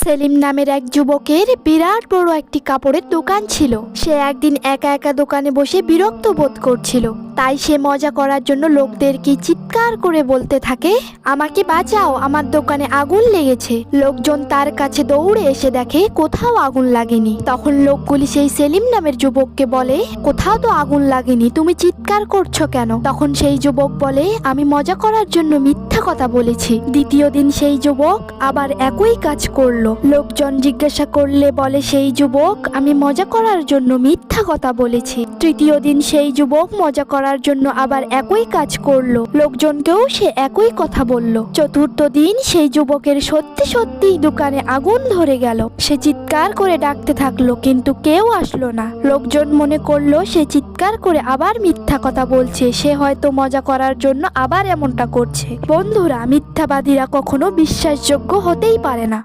সেলিম নামের এক যুবকের বিরাট বড় একটি কাপড়ের দোকান ছিল। সে একদিন একা একা দোকানে বসে বিরক্ত বোধ করছিল। তাই সে মজা করার জন্য লোকদেরকে চিৎকার করে বলতে থাকে, আমাকে বাঁচাও, আমার দোকানে আগুন লেগেছে। লোকজন তার কাছে দৌড়ে এসে দেখে কোথাও আগুন লাগেনি। তখন লোকগুলি সেই সেলিম নামের যুবককে বলে, কোথাও তো আগুন লাগেনি, তুমি চিৎকার করছো কেন? তখন সেই যুবক বলে, আমি মজা করার জন্য মিথ্যা কথা বলেছি। দ্বিতীয় দিন সেই যুবক আবার একই কাজ করলো। লোকজন জিজ্ঞাসা করলে বলে সেই যুবক, আমি মজা করার জন্য মিথ্যা কথা বলেছি। তৃতীয় দিন সেই যুবক মজা করার জন্য আবার একই কাজ করলো। লোকজনকেও সে একই কথা বলল। চতুর্থ দিন সেই যুবকের সত্যি সত্যি দোকানে আগুন ধরে গেল। সে চিৎকার করে ডাকতে থাকলো, কিন্তু কেউ আসলো না। লোকজন মনে করলো সে চিৎকার করে আবার মিথ্যা কথা বলছে, সে হয়তো মজা করার জন্য আবার এমনটা করছে। বন্ধুরা, মিথ্যাবাদীরা কখনো বিশ্বাসযোগ্য হতেই পারে না।